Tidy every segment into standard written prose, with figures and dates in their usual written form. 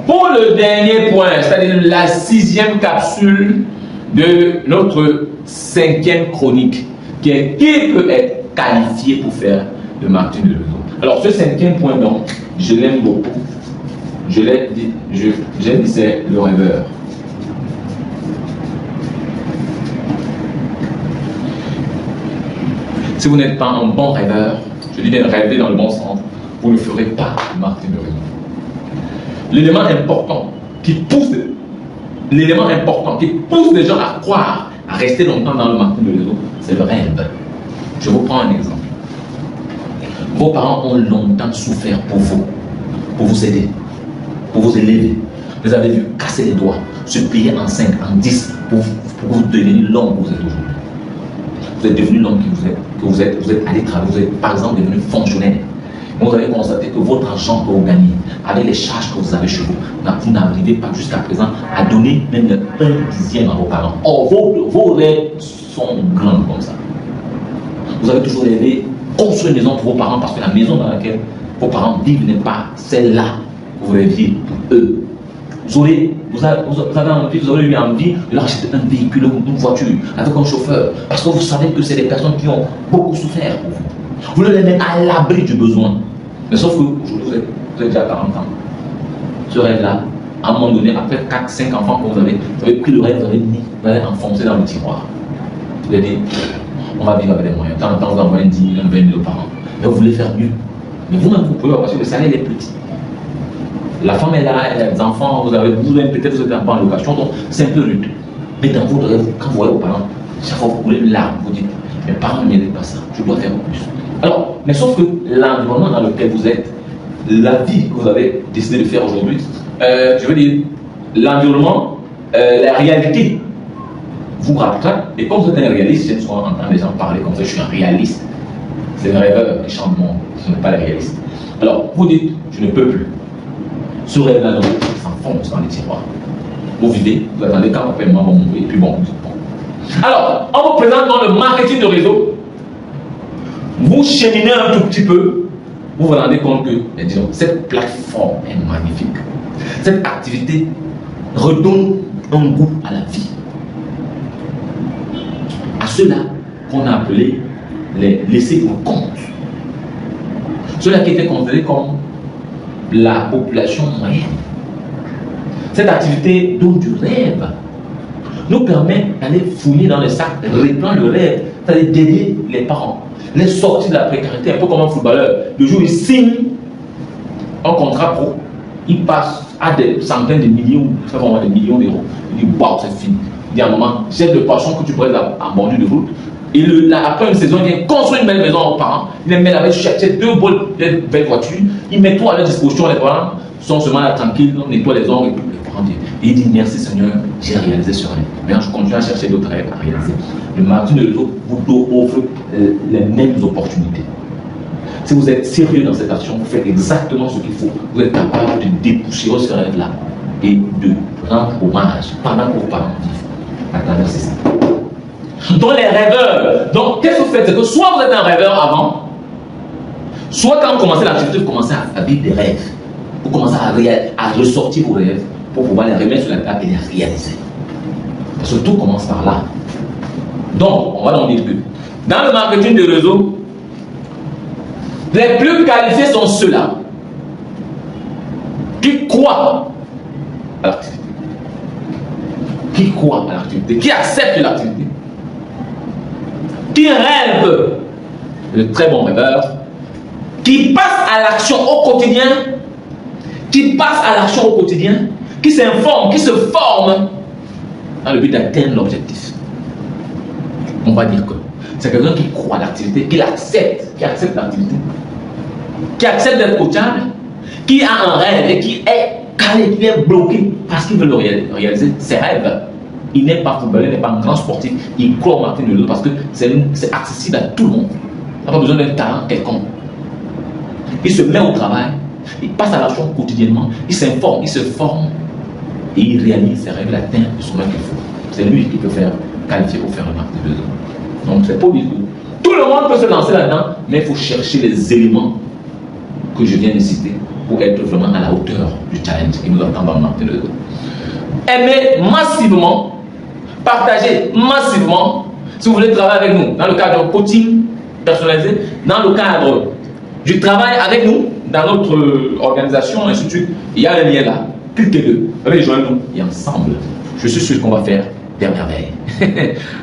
Pour le dernier point, c'est-à-dire la 6e capsule de notre 5e chronique, qui peut être qualifié pour faire le marketing de réseau. Alors, ce 5e point, donc, je l'aime beaucoup. Je l'ai dit, c'est le rêveur. Si vous n'êtes pas un bon rêveur, je dis bien rêver dans le bon sens, vous ne ferez pas le marketing de réseau. L'élément important qui pousse les gens à croire, à rester longtemps dans le marketing de réseau, c'est le rêve. Je vous prends un exemple. Vos parents ont longtemps souffert pour vous aider, pour vous élever. Vous avez vu casser les doigts, se plier en 5, en 10 pour vous devenir l'homme que vous êtes aujourd'hui. Vous êtes devenu l'homme que vous êtes allé travailler, vous êtes par exemple devenu fonctionnaire. Vous avez constaté que votre argent que vous gagnez, avec les charges que vous avez chez vous, vous n'arrivez pas jusqu'à présent à donner même le 1/10 à vos parents. Or, vos rêves sont grands comme ça. Vous avez toujours rêvé construire une maison pour vos parents parce que la maison dans laquelle vos parents vivent n'est pas celle-là que vous rêviez pour eux. Vous avez eu envie de leur acheter un véhicule, une voiture, avec un chauffeur, parce que vous savez que c'est des personnes qui ont beaucoup souffert pour vous. Vous les mettez à l'abri du besoin. Mais sauf que aujourd'hui, vous avez déjà 40 ans. Ce rêve-là, à un moment donné, après 4-5 enfants que vous avez pris le rêve, vous avez enfoncé dans le tiroir. Vous avez dit, on va vivre avec les moyens. De temps en temps, vous envoyez 10 000, 20 000 par an. Mais vous voulez faire mieux. Mais vous-même, vous pouvez, parce que le salaire est petit. La femme est là, elle a des enfants, vous avez peut-être vous êtes un peu en location, donc c'est un peu rude. Mais dans votre rêve, quand vous voyez vos parents, chaque fois vous coulez une larme, vous dites, mes parents ne méritent pas ça, je dois faire plus. Alors, mais sauf que l'environnement dans lequel vous êtes, la vie que vous avez décidé de faire aujourd'hui, je veux dire, l'environnement, la réalité, vous rattrape. Et comme vous êtes un réaliste, j'aime souvent entendre les gens parler comme ça, je suis un réaliste. C'est un rêveur qui chante mon, ce n'est pas le réaliste. Alors, vous dites, je ne peux plus. Ce rêve-là, donc, s'enfonce dans les tiroirs. Vous vivez, vous attendez quand votre paiement va mourir, et puis bon. Alors, on vous présente dans le marketing de réseau, vous cheminez un tout petit peu, vous vous rendez compte que, disons, cette plateforme est magnifique. Cette activité redonne un goût à la vie. À ceux-là qu'on a appelés les laissés pour compte. Ceux-là qui étaient considérés comme la population moyenne. Cette activité donne du rêve, nous permet d'aller fouiller dans les sacs, répandre le rêve, c'est-à-dire d'aider les parents, les sortir de la précarité, un peu comme un footballeur. Le jour où il signe un contrat pro, il passe à des centaines de millions, des millions d'euros. Il dit waouh, c'est fini. Il dit à un moment, j'ai de poissons que tu pourrais en bordure de route. Et après une saison, il vient construire une belle maison aux parents. Il les met avec chercher 2 belles voitures. Il met tout à leur disposition. Les parents sont seulement là tranquilles, on nettoie les ongles et puis les parents disent. Et il dit merci Seigneur, j'ai réalisé ce rêve. Maintenant, je continue à chercher d'autres rêves à réaliser. Le marketing de réseau vous offre les mêmes opportunités. Si vous êtes sérieux dans cette action, vous faites exactement ce qu'il faut. Vous êtes capable de dépoussiérer ce rêve-là et de rendre hommage pendant que vos parents vivent à travers ces systèmes. Donc les rêveurs, donc qu'est-ce que vous faites? C'est que soit vous êtes un rêveur avant, soit quand vous commencez l'activité, vous commencez à vivre des rêves. Vous commencez à ressortir vos rêves pour pouvoir les remettre sur la table et les réaliser. Parce que tout commence par là. Donc, on va donc dire que dans le marketing de réseau, les plus qualifiés sont ceux-là qui croient à l'activité. Qui croient à l'activité, qui acceptent l'activité, qui rêvent, de très bons rêveurs, qui passent à l'action au quotidien, qui s'informent, qui se forment dans le but d'atteindre l'objectif. On va dire que c'est quelqu'un qui croit à l'activité, qui accepte l'activité, qui accepte d'être coachable, qui a un rêve et qui est calé, qui est bloqué parce qu'il veut le réaliser, ses rêves. Il n'est pas footballeur, il n'est pas un grand sportif, il croit au marketing de réseau parce que c'est accessible à tout le monde. Il n'a pas besoin d'un talent quelconque. Il se met au travail, il passe à l'action quotidiennement, il s'informe, il se forme et il réalise ses rêves, il atteint le sommet qu'il faut. C'est lui qui peut faire qualifier pour faire le marketing de réseau. Donc c'est pas obligé. Tout le monde peut se lancer là-dedans, mais il faut chercher les éléments que je viens de citer pour être vraiment à la hauteur du challenge qui nous attend dans Martin Luther. Aimez massivement, partagez massivement. Si vous voulez travailler avec nous dans le cadre d'un coaching personnalisé, dans le cadre du travail avec nous, dans notre organisation, ainsi de suite, il y a un lien là. Cliquez-le, rejoignez-nous et ensemble, je suis sûr qu'on va faire des merveilles.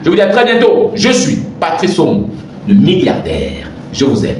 Je vous dis à très bientôt. Je suis Patrice Somme, le milliardaire. Je vous aime.